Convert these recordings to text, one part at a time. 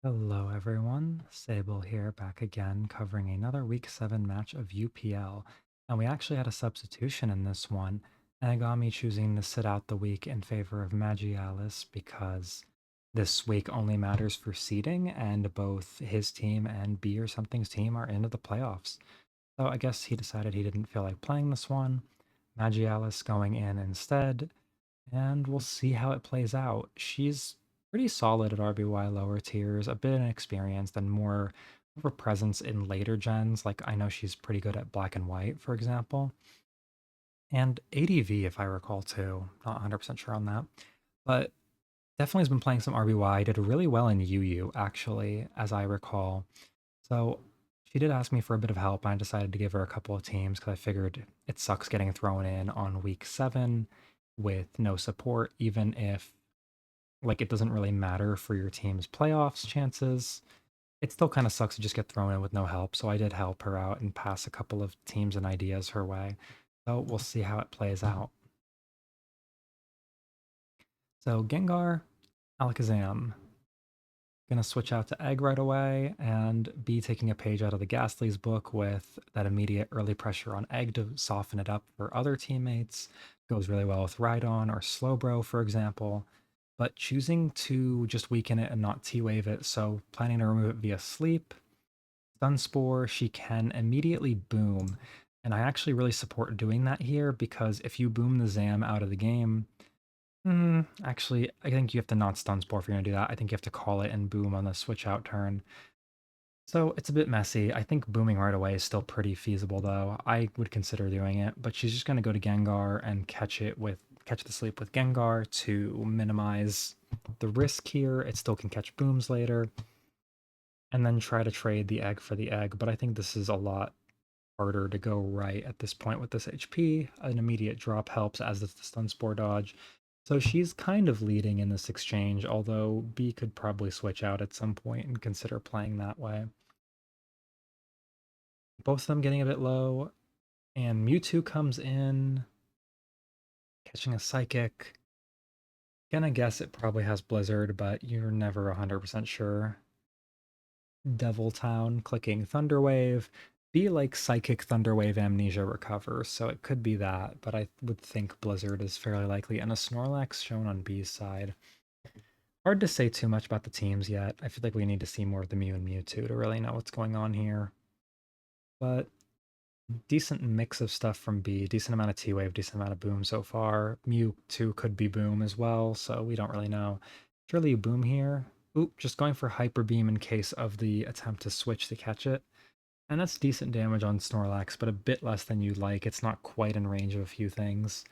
Hello everyone, Sable here, back again, covering another Week 7 match of UPL. And we actually had a substitution in this one, and it got me choosing to sit out the week in favor of Magialice because this week only matters for seeding, and both his team and BeeOrSomething's team are into the playoffs. So I guess he decided he didn't feel like playing this one. Magialice going in instead, and we'll see how it plays out. She's pretty solid at RBY lower tiers, a bit inexperienced and more of a presence in later gens. Like I know she's pretty good at black and white, for example. And ADV, if I recall too. Not 100% sure on that. But definitely has been playing some RBY. Did really well in UU, actually, as I recall. So she did ask me for a bit of help, and I decided to give her a couple of teams because I figured it sucks getting thrown in on week 7 with no support, even if like it doesn't really matter for your team's playoffs chances. It still kind of sucks to just get thrown in with no help. So I did help her out and pass a couple of teams and ideas her way. So we'll see how it plays out. So Gengar, Alakazam. Gonna switch out to Egg right away and be taking a page out of the Ghastly's book with that immediate early pressure on Egg to soften it up for other teammates. Goes really well with Rhydon or Slowbro, for example. But choosing to just weaken it and not T-Wave it, so planning to remove it via Sleep. Sunspore, she can immediately boom. And I actually really support doing that here because if you boom the Zam out of the game, actually, I think you have to not stun Spore if you're gonna do that. I think you have to call it and boom on the switch out turn. So it's a bit messy. I think booming right away is still pretty feasible though. I would consider doing it, but she's just gonna go to Gengar and catch the sleep with Gengar to minimize the risk here. It still can catch booms later. And then try to trade the egg for the egg. But I think this is a lot harder to go right at this point with this HP. An immediate drop helps, as does the stun spore dodge. So she's kind of leading in this exchange, although B could probably switch out at some point and consider playing that way. Both of them getting a bit low, and Mewtwo comes in, catching a Psychic. Gonna guess it probably has Blizzard, but you're never 100% sure. Devil Town clicking Thunderwave. Be like Psychic Thunderwave Amnesia Recover, so it could be that, but I would think Blizzard is fairly likely, and a Snorlax shown on B's side. Hard to say too much about the teams yet. I feel like we need to see more of the Mew and Mewtwo to really know what's going on here. But decent mix of stuff from B, decent amount of T-Wave, decent amount of Boom so far. Mewtwo could be Boom as well, so we don't really know. Surely Boom here. Oop, just going for Hyper Beam in case of the attempt to switch to catch it. And that's decent damage on Snorlax, but a bit less than you'd like. It's not quite in range of a few things.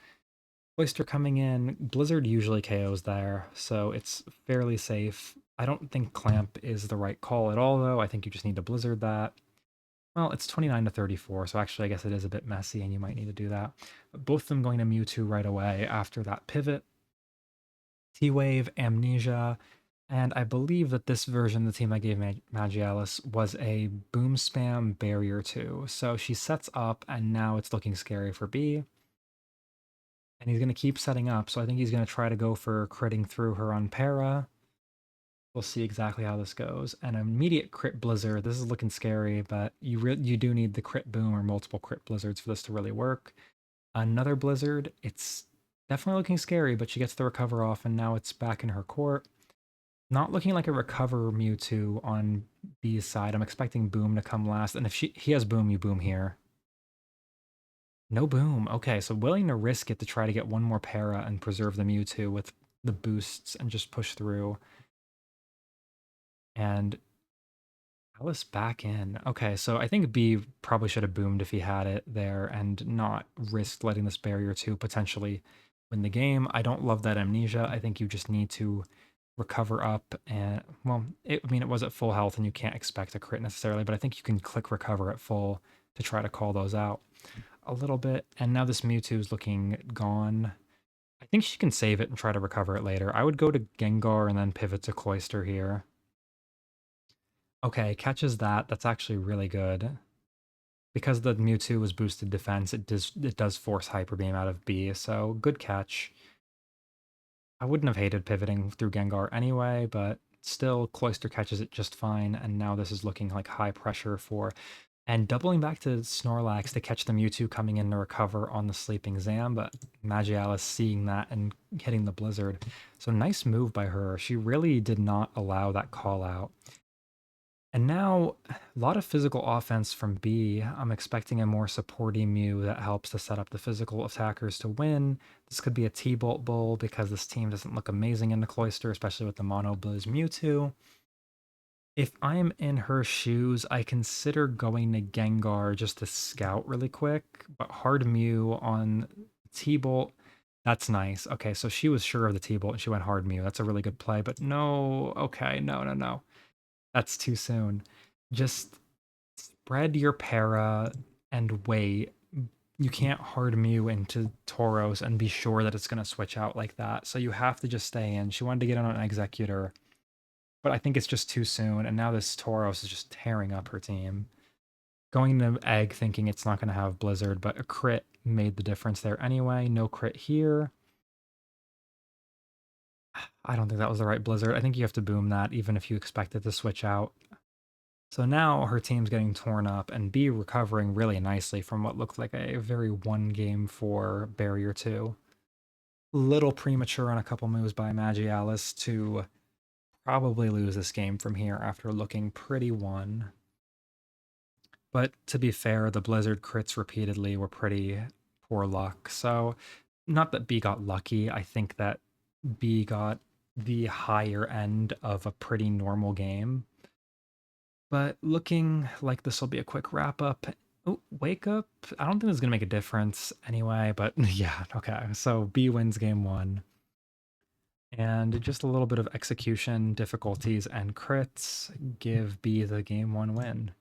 Oyster coming in, Blizzard usually KOs there, so it's fairly safe. I don't think Clamp is the right call at all, though. I think you just need to Blizzard that. Well, it's 29 to 34, so actually I guess it is a bit messy and you might need to do that. But both of them going to Mewtwo right away after that pivot. T-Wave, Amnesia, and I believe that this version, the team I gave Magialis, was a Boom Spam Barrier 2. So she sets up, and now it's looking scary for B. And he's going to keep setting up, so I think he's going to try to go for critting through her on Para. We'll see exactly how this goes. An immediate crit Blizzard. This is looking scary, but you do need the crit Boom or multiple crit Blizzards for this to really work. Another Blizzard. It's definitely looking scary, but she gets the recover off, and now it's back in her court. Not looking like a recover Mewtwo on B's side. I'm expecting Boom to come last, and if he has Boom, you Boom here. No Boom. Okay, so willing to risk it to try to get one more para and preserve the Mewtwo with the boosts and just push through. And Alice back in. Okay, so I think B probably should have boomed if he had it there and not risked letting this barrier 2 potentially win the game. I don't love that amnesia. I think you just need to recover up and, well, I mean, it was at full health and you can't expect a crit necessarily, but I think you can click recover at full to try to call those out a little bit. And now this Mewtwo is looking gone. I think she can save it and try to recover it later. I would go to Gengar and then pivot to Cloyster here. Okay, catches that. That's actually really good. Because the Mewtwo was boosted defense, it does force Hyper Beam out of B, so good catch. I wouldn't have hated pivoting through Gengar anyway, but still Cloister catches it just fine, and now this is looking like high pressure for and doubling back to Snorlax to catch the Mewtwo coming in to recover on the sleeping Zam, but Magialis seeing that and hitting the Blizzard. So nice move by her. She really did not allow that call out. And now, a lot of physical offense from B. I'm expecting a more supporty Mew that helps to set up the physical attackers to win. This could be a T-Bolt Bull because this team doesn't look amazing in the Cloister, especially with the Mono Blizz Mewtwo. If I'm in her shoes, I consider going to Gengar just to scout really quick, but Hard Mew on T-Bolt, that's nice. Okay, so she was sure of the T-Bolt and she went Hard Mew. That's a really good play, but no, okay, no. That's too soon. Just spread your para and wait. You can't hard Mew into Tauros and be sure that it's going to switch out like that. So you have to just stay in. She wanted to get in on an Executor, but I think it's just too soon. And now this Tauros is just tearing up her team. Going to Egg thinking it's not going to have Blizzard, but a crit made the difference there anyway. No crit here. I don't think that was the right Blizzard. I think you have to boom that even if you expect it to switch out. So now her team's getting torn up and B recovering really nicely from what looked like a very one game for Barrier 2. Little premature on a couple moves by Magialis to probably lose this game from here after looking pretty won. But to be fair, the Blizzard crits repeatedly were pretty poor luck. So not that B got lucky, I think that B got the higher end of a pretty normal game. But looking like this will be a quick wrap up. Oh, wake up. I don't think this is going to make a difference anyway, but yeah, okay. So B wins game 1. And just a little bit of execution difficulties and crits give B the game 1 win.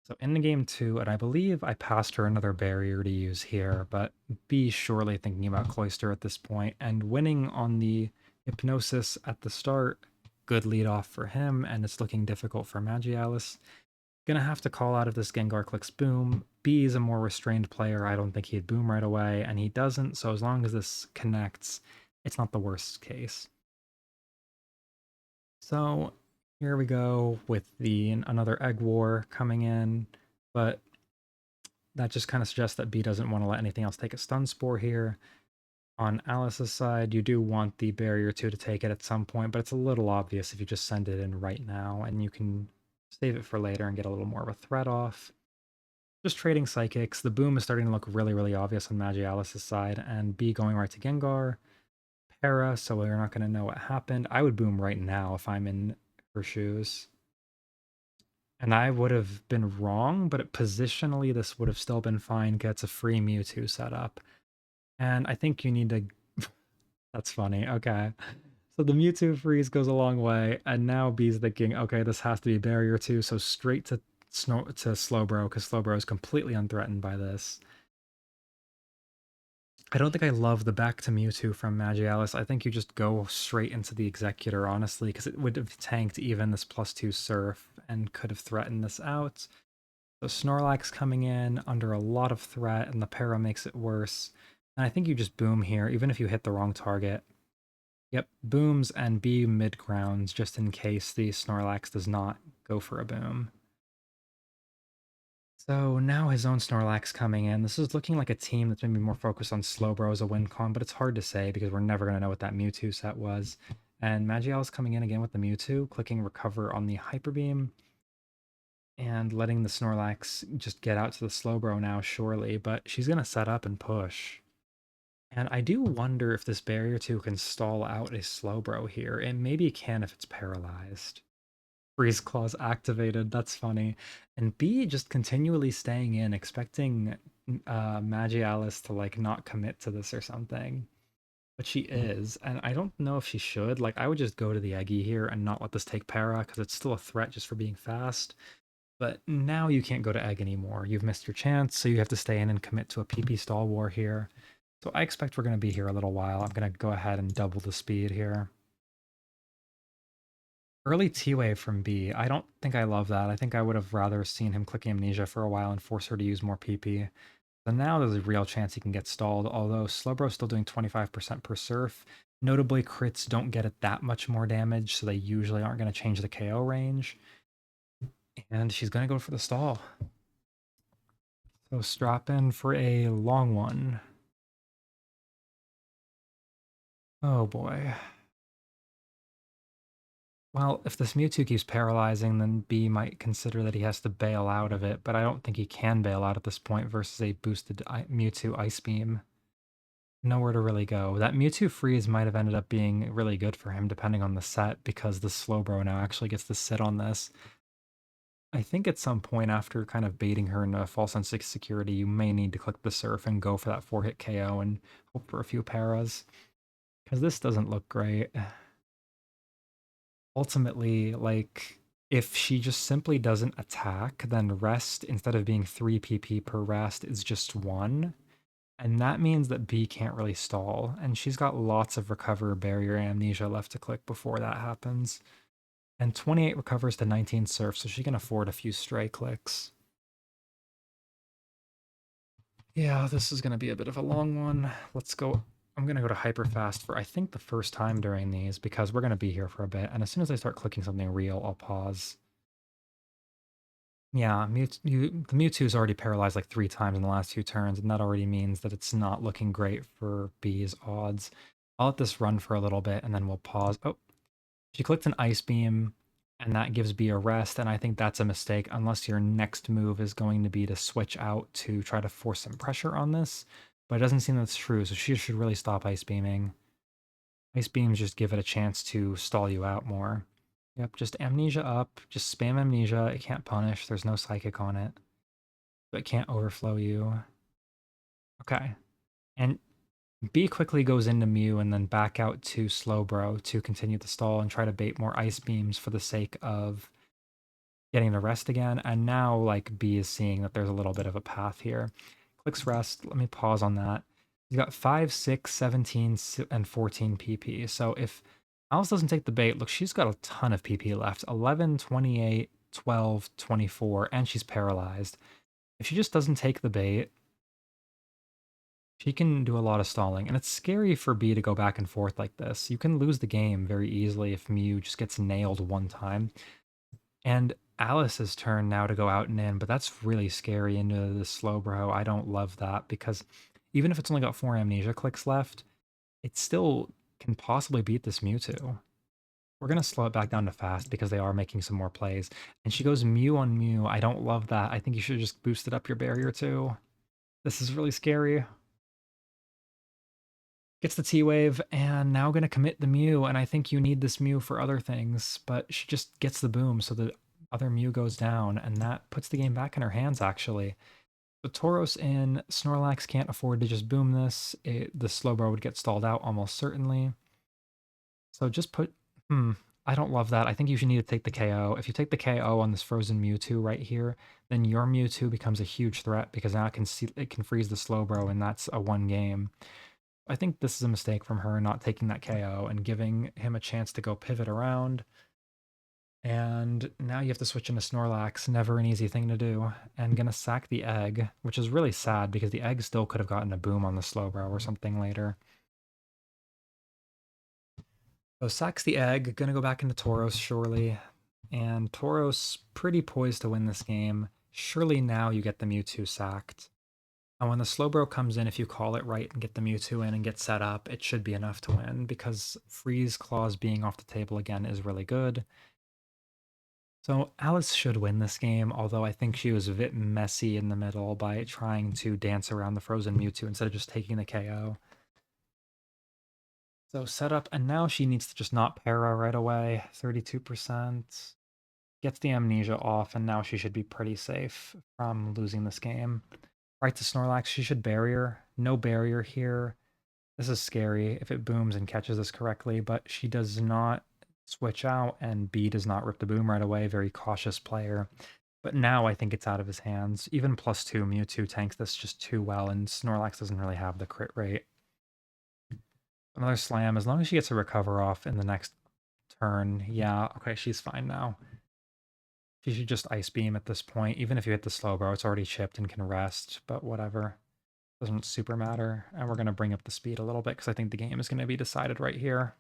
So in the game 2, and I believe I passed her another barrier to use here, but B surely thinking about Cloister at this point and winning on the Hypnosis at the start. Good lead off for him, and it's looking difficult for Magialis. Gonna have to call out if this Gengar clicks boom. B is a more restrained player. I don't think he'd boom right away, and he doesn't, so as long as this connects, it's not the worst case. So here we go with another Egg War coming in, but that just kind of suggests that B doesn't want to let anything else take a Stun Spore here. On Alice's side, you do want the Barrier 2 to take it at some point, but it's a little obvious if you just send it in right now, and you can save it for later and get a little more of a threat off. Just trading Psychics. The boom is starting to look really, really obvious on Magialis's side, and B going right to Gengar. Para, so we're not going to know what happened. I would boom right now if I'm in her shoes. And I would have been wrong, but positionally this would have still been fine because it's a free Mewtwo setup. And I think you need to... That's funny. Okay. So the Mewtwo freeze goes a long way, and now B's thinking, okay, this has to be Barrier 2, so straight to Slowbro, because Slowbro is completely unthreatened by this. I don't think I love the back to Mewtwo from Magialis. I think you just go straight into the Executor, honestly, because it would have tanked even this +2 Surf and could have threatened this out. So Snorlax coming in under a lot of threat, and the Para makes it worse. And I think you just boom here, even if you hit the wrong target. Yep, booms and B mid-grounds, just in case the Snorlax does not go for a boom. So now his own Snorlax coming in. This is looking like a team that's maybe more focused on Slowbro as a win con, but it's hard to say because we're never going to know what that Mewtwo set was. And Magial's coming in again with the Mewtwo, clicking Recover on the Hyper Beam, and letting the Snorlax just get out to the Slowbro now, surely, but she's going to set up and push. And I do wonder if this Barrier 2 can stall out a Slowbro here. It maybe can if it's paralyzed. Freeze Claws activated. That's funny. And B just continually staying in, expecting Magialis to like not commit to this or something. But she is, and I don't know if she should. Like, I would just go to the Eggy here and not let this take para, because it's still a threat just for being fast. But now you can't go to Egg anymore. You've missed your chance, so you have to stay in and commit to a PP stall war here. So I expect we're going to be here a little while. I'm going to go ahead and double the speed here. Early T-Wave from B. I don't think I love that. I think I would have rather seen him clicking Amnesia for a while and force her to use more PP. So now there's a real chance he can get stalled, although Slowbro's still doing 25% per surf. Notably, crits don't get it that much more damage, so they usually aren't going to change the KO range. And she's going to go for the stall. So strap in for a long one. Oh boy. Well, if this Mewtwo keeps paralyzing, then B might consider that he has to bail out of it, but I don't think he can bail out at this point versus a boosted Mewtwo Ice Beam. Nowhere to really go. That Mewtwo freeze might have ended up being really good for him depending on the set because the Slowbro now actually gets to sit on this. I think at some point after kind of baiting her into a false sense of security, you may need to click the Surf and go for that 4-hit KO and hope for a few paras. Because this doesn't look great. Ultimately, like, if she just simply doesn't attack, then rest, instead of being 3 PP per rest, is just 1. And that means that B can't really stall. And she's got lots of recover, barrier, amnesia left to click before that happens. And 28 recovers to 19 surf, so she can afford a few stray clicks. Yeah, this is going to be a bit of a long one. Let's go. I'm going to go to hyperfast for, I think, the first time during these because we're going to be here for a bit. And as soon as I start clicking something real, I'll pause. Yeah, the Mewtwo's already paralyzed like 3 times in the last 2 turns, and that already means that it's not looking great for B's odds. I'll let this run for a little bit, and then we'll pause. Oh, she clicked an Ice Beam, and that gives B a rest, and I think that's a mistake unless your next move is going to be to switch out to try to force some pressure on this. But it doesn't seem that's true, so she should really stop Ice Beaming. Ice Beams just give it a chance to stall you out more. Yep, just Amnesia up, just spam Amnesia, it can't punish, there's no Psychic on it. So it can't overflow you. Okay. And B quickly goes into Mew and then back out to Slowbro to continue the stall and try to bait more Ice Beams for the sake of getting the rest again. And now, like, B is seeing that there's a little bit of a path here. Clicks rest. Let me pause on that. He's got 5, 6, 17, and 14 PP. So if Alice doesn't take the bait, look, she's got a ton of PP left. 11, 28, 12, 24, and she's paralyzed. If she just doesn't take the bait, she can do a lot of stalling, and it's scary for B to go back and forth like this. You can lose the game very easily if Mew just gets nailed one time. And Alice's turn now to go out and in, but that's really scary into the Slowbro. I don't love that because even if it's only got 4 amnesia clicks left, it still can possibly beat this Mewtwo. We're going to slow it back down to fast because they are making some more plays. And she goes Mew on Mew. I don't love that. I think you should just boosted up your barrier too. This is really scary. Gets the T-Wave, and now going to commit the Mew, and I think you need this Mew for other things, but she just gets the boom, so the other Mew goes down, and that puts the game back in her hands, actually. The Tauros in, Snorlax can't afford to just boom this. The Slowbro would get stalled out almost certainly. So just put... I don't love that. I think you should need to take the KO. If you take the KO on this frozen Mewtwo right here, then your Mewtwo becomes a huge threat because now it can freeze the Slowbro, and that's a 1 game. I think this is a mistake from her not taking that KO and giving him a chance to go pivot around. And now you have to switch into Snorlax, never an easy thing to do. And gonna sack the egg, which is really sad because the egg still could have gotten a boom on the Slowbro or something later. So sacks the egg, gonna go back into Tauros surely. And Tauros pretty poised to win this game. Surely now you get the Mewtwo sacked. And when the Slowbro comes in, if you call it right and get the Mewtwo in and get set up, it should be enough to win because Freeze Claws being off the table again is really good. So Alice should win this game, although I think she was a bit messy in the middle by trying to dance around the frozen Mewtwo instead of just taking the KO. So set up, and now she needs to just not para right away, 32%. Gets the amnesia off, and now she should be pretty safe from losing this game. Right to Snorlax, she should barrier. No barrier here. This is scary if it booms and catches this correctly, but she does not switch out, and B does not rip the boom right away. Very cautious player. But now I think it's out of his hands. Even +2, Mewtwo tanks this just too well, and Snorlax doesn't really have the crit rate. Another slam. As long as she gets a recover off in the next turn, yeah, okay, she's fine now. She should just Ice Beam at this point. Even if you hit the Slowbro, it's already chipped and can rest, but whatever. Doesn't super matter. And we're going to bring up the speed a little bit because I think the game is going to be decided right here.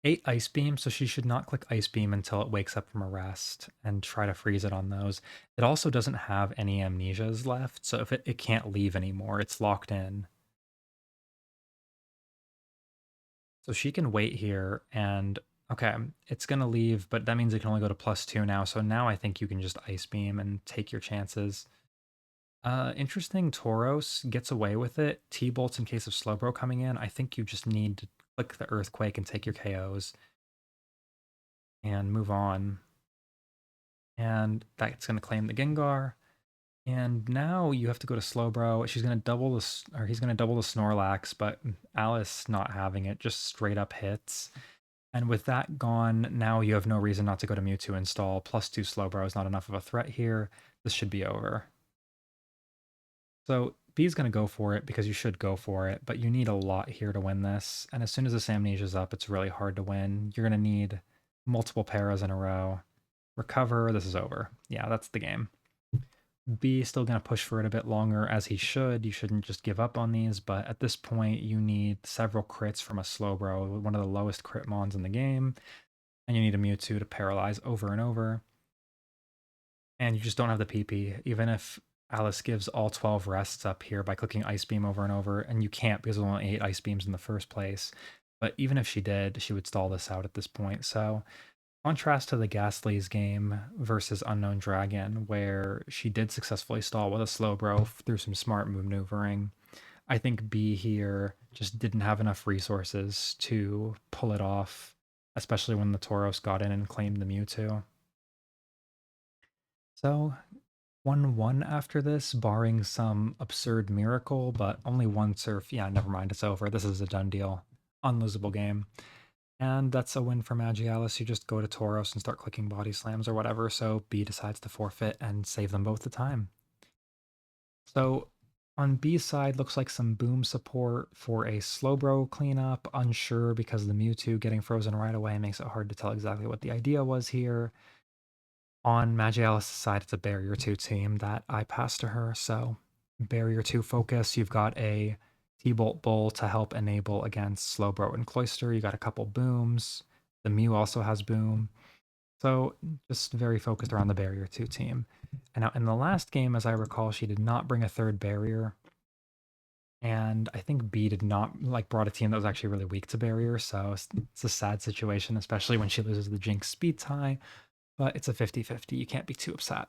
8 Ice Beam, so she should not click Ice Beam until it wakes up from a rest and try to freeze it on those. It also doesn't have any amnesias left, so if it can't leave anymore, it's locked in. So she can wait here and okay, it's gonna leave, but that means it can only go to +2 now. So now I think you can just Ice Beam and take your chances. Interesting, Tauros gets away with it. T-Bolts in case of Slowbro coming in. I think you just need to click the Earthquake and take your KOs and move on. And that's gonna claim the Gengar. And now you have to go to Slowbro. She's gonna double the, or he's gonna double the Snorlax, but Alice not having it, just straight up hits. And with that gone, now you have no reason not to go to Mewtwo install. +2 Slowbro is not enough of a threat here. This should be over. So B's going to go for it because you should go for it, but you need a lot here to win this. And as soon as this Amnesia's up, it's really hard to win. You're going to need multiple paras in a row. Recover, this is over. Yeah, that's the game. B still going to push for it a bit longer as he should. You shouldn't just give up on these, but at this point, you need several crits from a Slowbro, one of the lowest crit mons in the game, and you need a Mewtwo to paralyze over and over. And you just don't have the PP, even if Alice gives all 12 rests up here by clicking Ice Beam over and over, and you can't because there's only 8 Ice Beams in the first place. But even if she did, she would stall this out at this point. So contrast to the Ghastly's game versus Unknown Dragon, where she did successfully stall with a Slowbro through some smart maneuvering. I think B here just didn't have enough resources to pull it off, especially when the Tauros got in and claimed the Mewtwo. So 1-1 after this, barring some absurd miracle, but only one surf. Yeah, never mind, it's over. This is a done deal. Unlosable game. And that's a win for Magialice. You just go to Tauros and start clicking body slams or whatever, so B decides to forfeit and save them both the time. So on B's side, looks like some boom support for a Slowbro cleanup. Unsure because the Mewtwo getting frozen right away makes it hard to tell exactly what the idea was here. On Magialice's side, it's a Barrier 2 team that I passed to her. So, Barrier 2 focus, you've got a T-Bolt Bull to help enable against Slowbro and Cloyster. You got a couple booms. The Mew also has boom. So, just very focused around the Barrier 2 team. And now, in the last game, as I recall, she did not bring a third barrier. And I think B did not brought a team that was actually really weak to barrier. So, it's a sad situation, especially when she loses the Jinx speed tie, but it's a 50-50. You can't be too upset.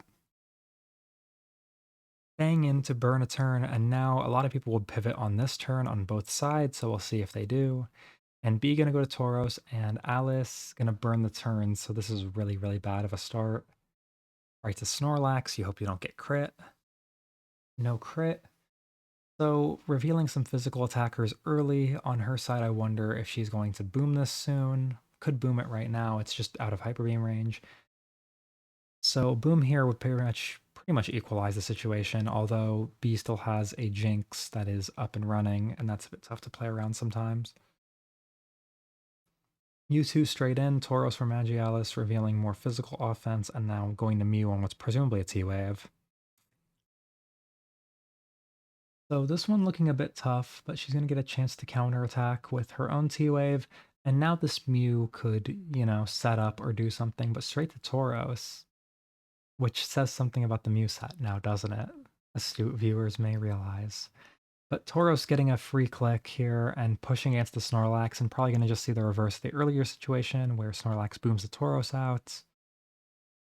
Staying in to burn a turn, and now a lot of people would pivot on this turn on both sides, so we'll see if they do. And B gonna go to Tauros, and Alice gonna burn the turn, so this is really, really bad of a start. Right to Snorlax, you hope you don't get crit. No crit. So revealing some physical attackers early. On her side, I wonder if she's going to boom this soon. Could boom it right now, it's just out of Hyper Beam range. So boom here would pretty much equalize the situation, although B still has a Jinx that is up and running, and that's a bit tough to play around sometimes. Mewtwo straight in, Tauros for Magialice, revealing more physical offense, and now going to Mew on what's presumably a T-Wave. So this one looking a bit tough, but she's going to get a chance to counterattack with her own T-Wave, and now this Mew could, set up or do something, but straight to Tauros. Which says something about the Mew set now, doesn't it? Astute viewers may realize. But Tauros getting a free click here and pushing against the Snorlax, and probably going to just see the reverse of the earlier situation where Snorlax booms the Tauros out.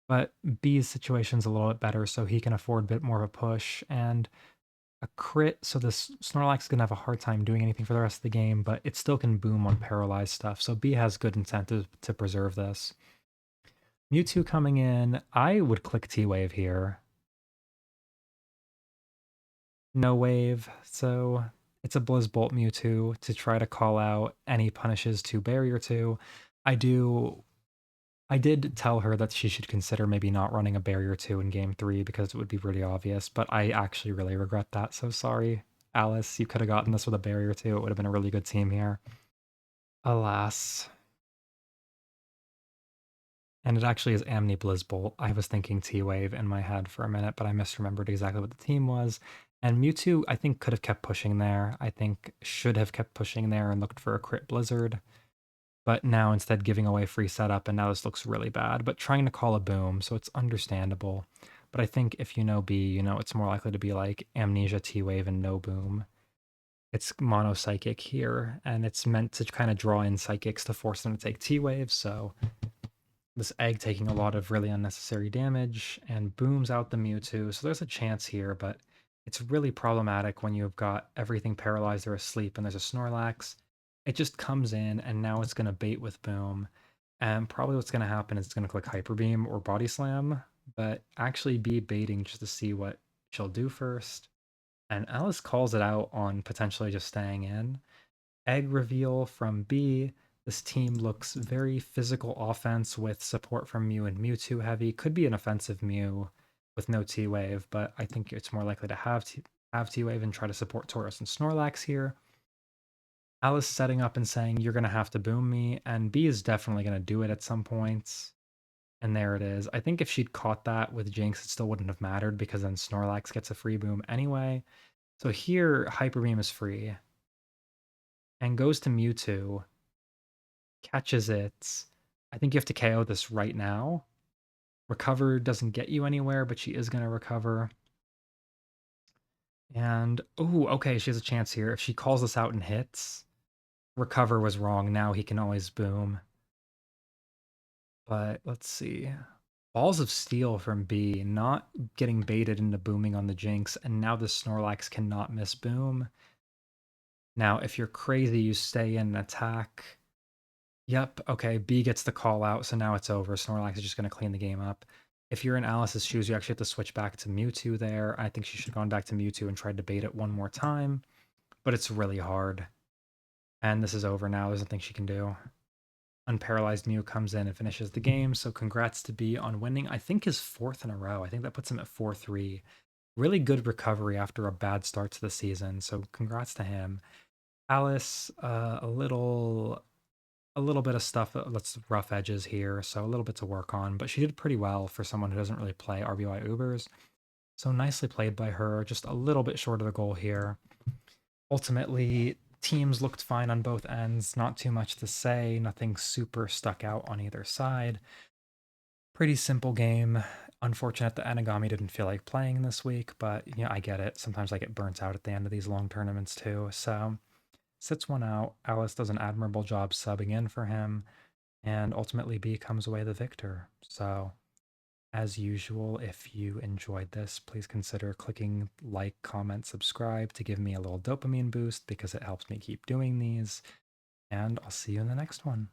But B's situation's a little bit better, so he can afford a bit more of a push and a crit. So this Snorlax is going to have a hard time doing anything for the rest of the game, but it still can boom on paralyzed stuff. So B has good incentive to preserve this. Mewtwo coming in, I would click T-Wave here. No wave, so it's a Blizzbolt Mewtwo to try to call out any punishes to Barrier 2. I did tell her that she should consider maybe not running a Barrier 2 in Game 3 because it would be pretty obvious, but I actually really regret that, so sorry. Alice, you could have gotten this with a Barrier 2. It would have been a really good team here. Alas. And it actually is Amni Blizzbolt. I was thinking T-Wave in my head for a minute, but I misremembered exactly what the team was. And Mewtwo, I think, could have kept pushing there. I think should have kept pushing there and looked for a crit Blizzard. But now instead giving away free setup, and now this looks really bad. But trying to call a boom, so it's understandable. But I think if you know B, you know it's more likely to be like Amnesia T-Wave and no boom. It's mono psychic here, and it's meant to kind of draw in psychics to force them to take T-Waves, so this egg taking a lot of really unnecessary damage and booms out the Mewtwo. So there's a chance here, but it's really problematic when you've got everything paralyzed or asleep and there's a Snorlax. It just comes in and now it's going to bait with Boom. And probably what's going to happen is it's going to click Hyper Beam or Body Slam, but actually be baiting just to see what she'll do first. And Alice calls it out on potentially just staying in. Egg reveal from B. This team looks very physical offense with support from Mew and Mewtwo heavy. Could be an offensive Mew with no T-Wave, but I think it's more likely to have T-Wave and try to support Tauros and Snorlax here. Alice setting up and saying, you're going to have to boom me, and B is definitely going to do it at some points. And there it is. I think if she'd caught that with Jinx, it still wouldn't have mattered because then Snorlax gets a free boom anyway. So here, Hyper Beam is free and goes to Mewtwo, catches it. I think you have to KO this right now. Recover doesn't get you anywhere, but she is going to recover. And, oh, okay, she has a chance here. If she calls this out and hits, recover was wrong. Now he can always boom. But let's see. Balls of Steel from B, not getting baited into booming on the Jinx, and now the Snorlax cannot miss boom. Now, if you're crazy, you stay in and attack. Yep, okay, B gets the call out, so now it's over. Snorlax is just going to clean the game up. If you're in Alice's shoes, you actually have to switch back to Mewtwo there. I think she should have gone back to Mewtwo and tried to bait it one more time, but it's really hard. And this is over now. There's nothing she can do. Unparalyzed Mew comes in and finishes the game, so congrats to B on winning. I think his fourth in a row. I think that puts him at 4-3. Really good recovery after a bad start to the season, so congrats to him. Alice, a little bit of stuff that's rough edges here, so a little bit to work on, but she did pretty well for someone who doesn't really play RBY Ubers. So nicely played by her, just a little bit short of the goal here. Ultimately, teams looked fine on both ends, not too much to say, nothing super stuck out on either side. Pretty simple game. Unfortunate that Anagami didn't feel like playing this week, but yeah, I get it. Sometimes I get burnt out at the end of these long tournaments too, so sits one out. Alice does an admirable job subbing in for him, and ultimately B comes away the victor. So, as usual, if you enjoyed this, please consider clicking like, comment, subscribe to give me a little dopamine boost because it helps me keep doing these. And I'll see you in the next one.